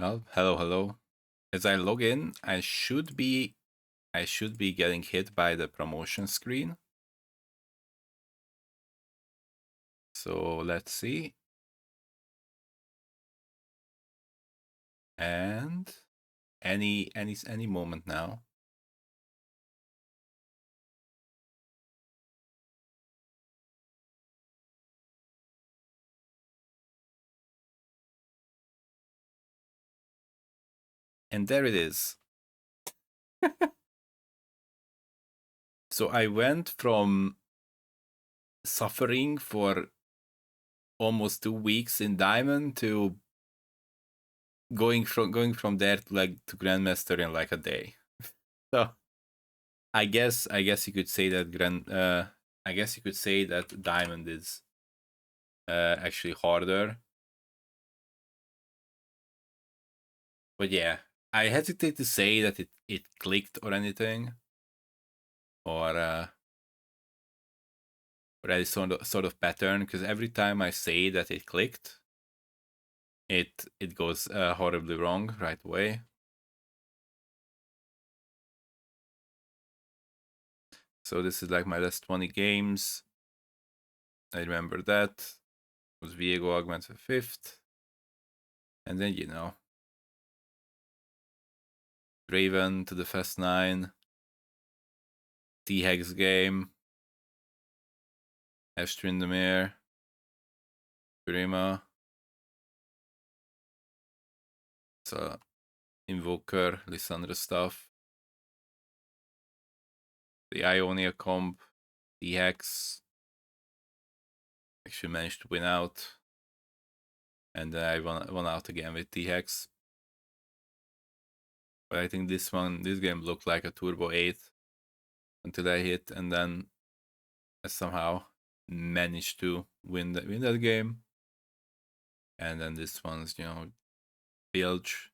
Well, hello. As I log in, I should be getting hit by the promotion screen. So let's see. And any moment now. And there it is. So I went from suffering for almost 2 weeks in Diamond to going from there to grandmaster in like a day. So I guess you could say that I guess you could say that Diamond is actually harder. But yeah, I hesitate to say that it clicked or anything, or any sort of pattern, because every time I say that it clicked, it goes horribly wrong right away. So this is like my last 20 games. I remember that it was Viego Augmented Fifth, and then Raven to the Fast 9, T-Hex game, Estrindomir, Prima, so Invoker, Lissandra stuff, the Ionia comp, T-Hex. Actually managed to win out, and then I won out again with T-Hex. But I think this game looked like a Turbo 8 until I hit, and then I somehow managed to win that game. And then this one's bilge.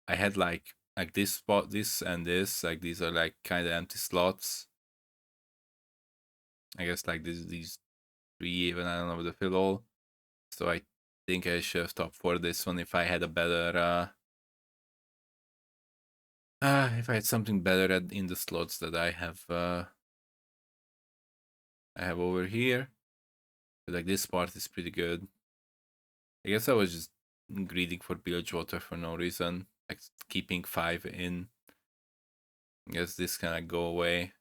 I had like this spot, this and this, like these are like kind of empty slots. I guess like these three, even I don't know the fill all. So I think I should have stopped for this one if I had a better if I had something better in the slots that I have over here. But like this part is pretty good. I guess I was just greedy for bilge water for no reason. Like keeping 5 in. I guess this can go away.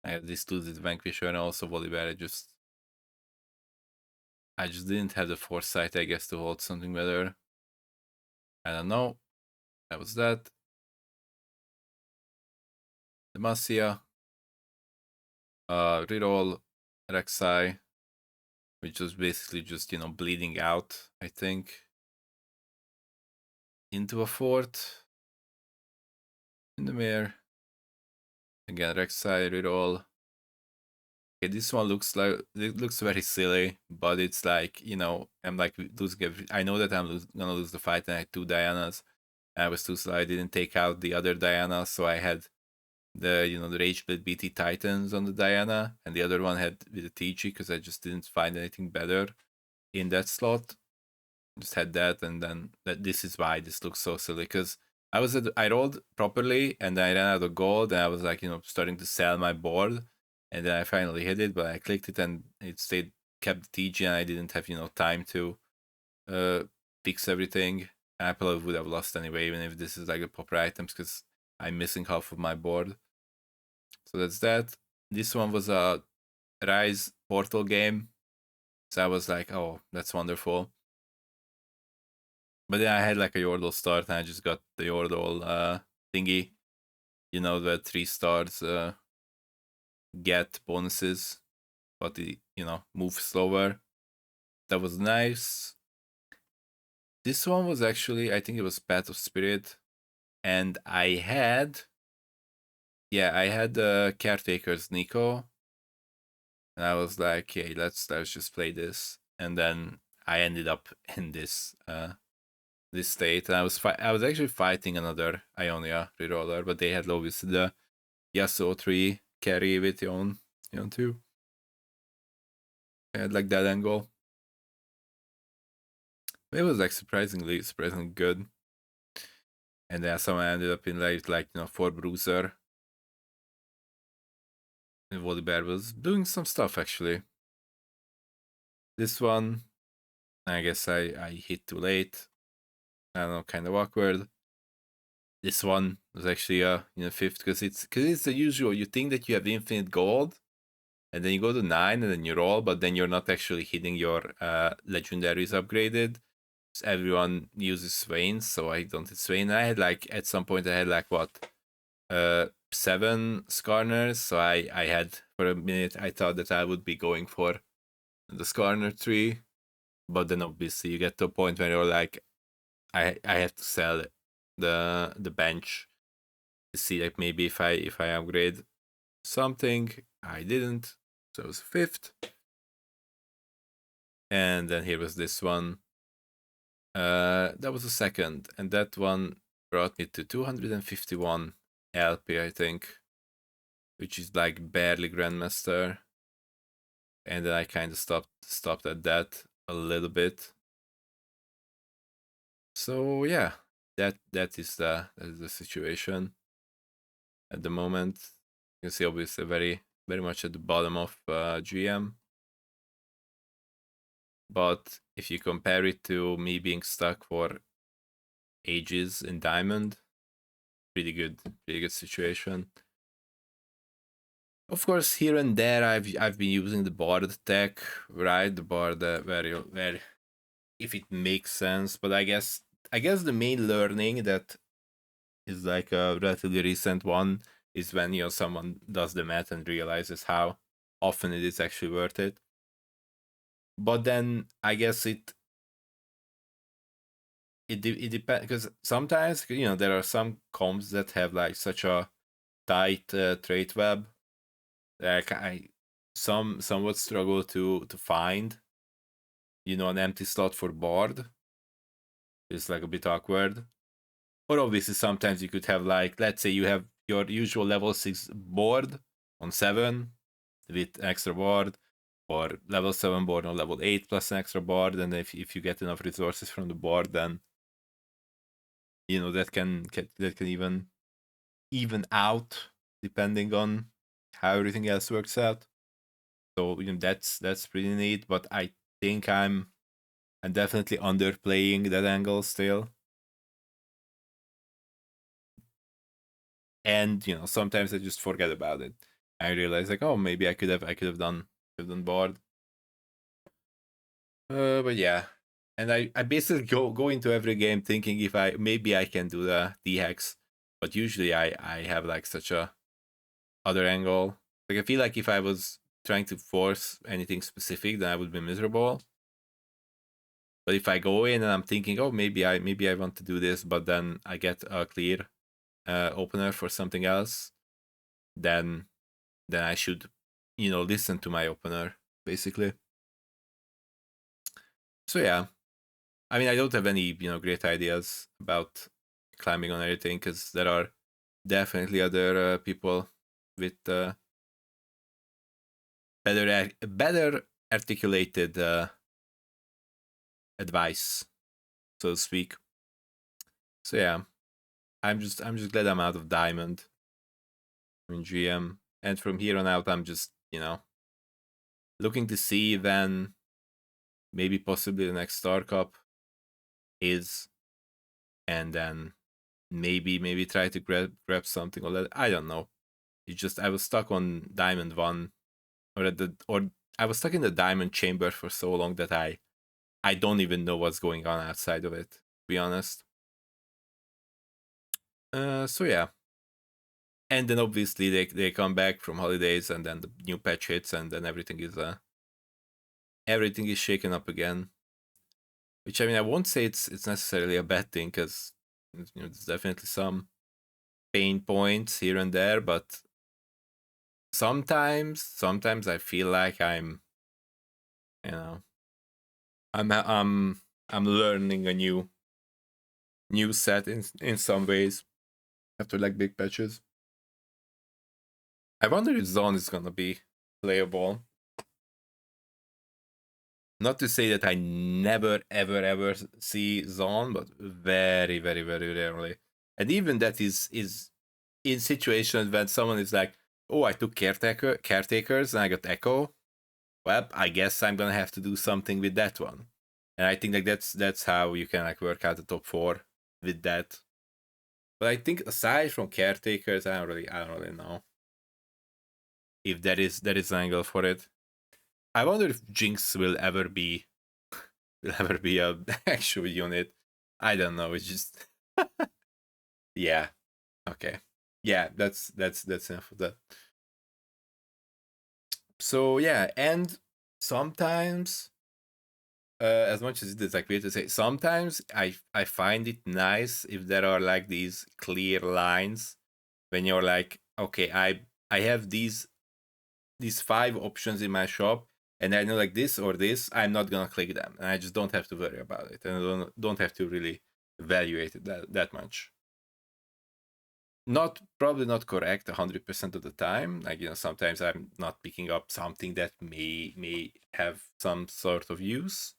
I have these two with Vanquisher and also Volibear. I just didn't have the foresight, I guess, to hold something better. I don't know. That was that. Demacia. Reroll Rek'Sai, which was basically just, bleeding out, I think. Into a fort. In the mirror. Again, Rek'Sai, reroll. Okay, this one looks very silly, but it's like, I'm like losing I know that I'm gonna lose the fight, and I had 2 Dianas. I was too slow. I didn't take out the other Diana, so I had the Rage Split BT Titans on the Diana, and the other one had with the TG because I just didn't find anything better in that slot. Just had that, and then this is why this looks so silly, because I rolled properly, and then I ran out of gold, and I was like, starting to sell my board, and then I finally hit it, but I clicked it, and it kept the TG, and I didn't have time to fix everything. I probably would have lost anyway, even if this is like the proper items, because I'm missing half of my board. So that's that. This one was a Rise Portal game, so I was like, oh, that's wonderful. But then I had like a Yordle start, and I just got the Yordle thingy. The 3 stars get bonuses, but the move slower. That was nice. This one was actually, I think it was Path of Spirit, and I had Caretaker's Nico, and I was like, hey, let's just play this, and then I ended up in this state, and I was actually fighting another Ionia reroller, but they had obviously the Yasuo 3 carry with Yon 2. I had like that angle. It was like surprisingly good. And then someone ended up in like 4 bruiser. And Volibear was doing some stuff actually. This one, I guess I hit too late. I don't know, kind of awkward. This one was actually fifth because it's the usual. You think that you have infinite gold, and then you go to 9 and then you roll, but then you're not actually hitting your legendaries upgraded. So everyone uses Swains, so I don't hit Swain. I had like at some point I had like what 7 Skarners, so I had for a minute I thought that I would be going for the Skarner tree, but then obviously you get to a point where you're like I have to sell the bench to see like maybe if I upgrade something. I didn't, so it was fifth. And then here was this one. That was the second, and that one brought me to 251 LP, I think, which is like barely grandmaster. And then I kind of stopped at that a little bit. So yeah, that is the situation at the moment. You can see obviously very much at the bottom of GM. But if you compare it to me being stuck for ages in Diamond, pretty good situation. Of course, here and there, I've been using the board tech, right? The board where if it makes sense. But I guess the main learning that is like a relatively recent one is when someone does the math and realizes how often it is actually worth it. But then I guess it depends, because sometimes there are some comps that have like such a tight trait web. Like I somewhat struggle to find an empty slot for board. It's like a bit awkward. Or obviously sometimes you could have like, let's say you have your usual level 6 board on 7 with extra board, or level 7 board on level 8 plus an extra board, and if you get enough resources from the board, then that can even out depending on how everything else works out. So that's pretty neat, but I think I'm definitely underplaying that angle still. And sometimes I just forget about it. I realize like, oh, maybe I could have done board. But yeah, and I basically go into every game thinking if maybe I can do the D-hex, but usually I have like such a other angle. Like I feel like if I was trying to force anything specific, then I would be miserable. But if I go in and I'm thinking, oh, maybe I want to do this, but then I get a clear opener for something else, then I should listen to my opener basically. So yeah, I mean, I don't have any great ideas about climbing on anything, because there are definitely other people with better articulated advice, so to speak. So yeah, I'm just glad I'm out of Diamond in GM, and from here on out, I'm just looking to see when maybe possibly the next Star Cup is, and then maybe try to grab something, or I don't know. It's just I was stuck on Diamond 1, or I was stuck in the Diamond Chamber for so long that I don't even know what's going on outside of it, to be honest. So yeah, and then obviously they come back from holidays, and then the new patch hits, and then everything is shaken up again. Which, I mean, I won't say it's necessarily a bad thing, because there's definitely some pain points here and there, but sometimes I feel like you know I'm learning a new set in some ways after like big patches. I wonder if Zone is gonna be playable Not to say that I never, ever see Zon, but very, very, very rarely. And even that is in situations when someone is like, "Oh, I took caretakers, and I got Echo." Well, I guess I'm gonna have to do something with that one. And I think like that's how you can like work out the top four with that. But I think aside from caretakers, I don't really know if there is an angle for it. I wonder if Jinx will ever be a actual unit. I don't know. It's just yeah. Okay. Yeah, that's enough of that. So yeah, and sometimes as much as it is like weird to say, sometimes I find it nice if there are like these clear lines when you're like, okay, I have these 5 options in my shop, and I know like this or this, I'm not gonna click them, and I just don't have to worry about it, and I don't have to really evaluate it that much. Not probably not correct 100% of the time. Like sometimes I'm not picking up something that may have some sort of use,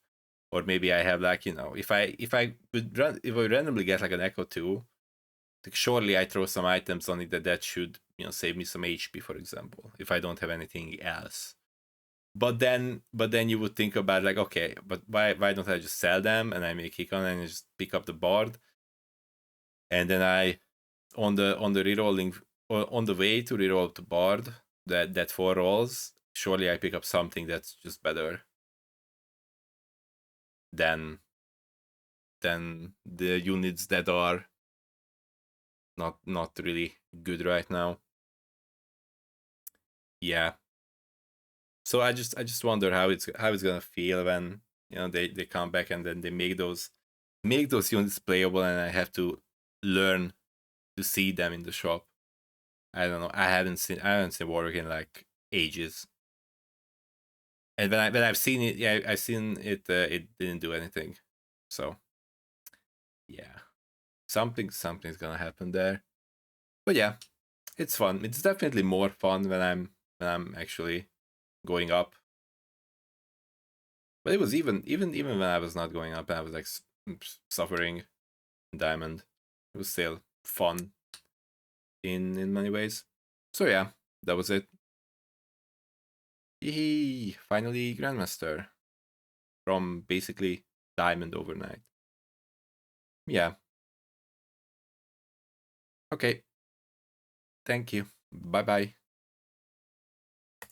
or maybe I have like if I randomly get like an Echo 2, like surely I throw some items on it that should save me some HP, for example, if I don't have anything else. But then you would think about like, okay, but why don't I just sell them and I make kick on and just pick up the board, and then I on the rerolling on the way to reroll the board that 4 rolls, surely I pick up something that's just better than the units that are not really good right now. Yeah. So I just wonder how it's gonna feel when they come back and then they make those units playable, and I have to learn to see them in the shop. I don't know. I haven't seen Warwick in like ages. And when I've seen it, yeah, I've seen it. It didn't do anything. So yeah, something's gonna happen there. But yeah, it's fun. It's definitely more fun when I'm actually going up. But it was even when I was not going up and I was like suffering in diamond. It was still fun in many ways. So yeah, that was it. Yee, finally grandmaster from basically diamond overnight. Yeah. Okay. Thank you. Bye bye.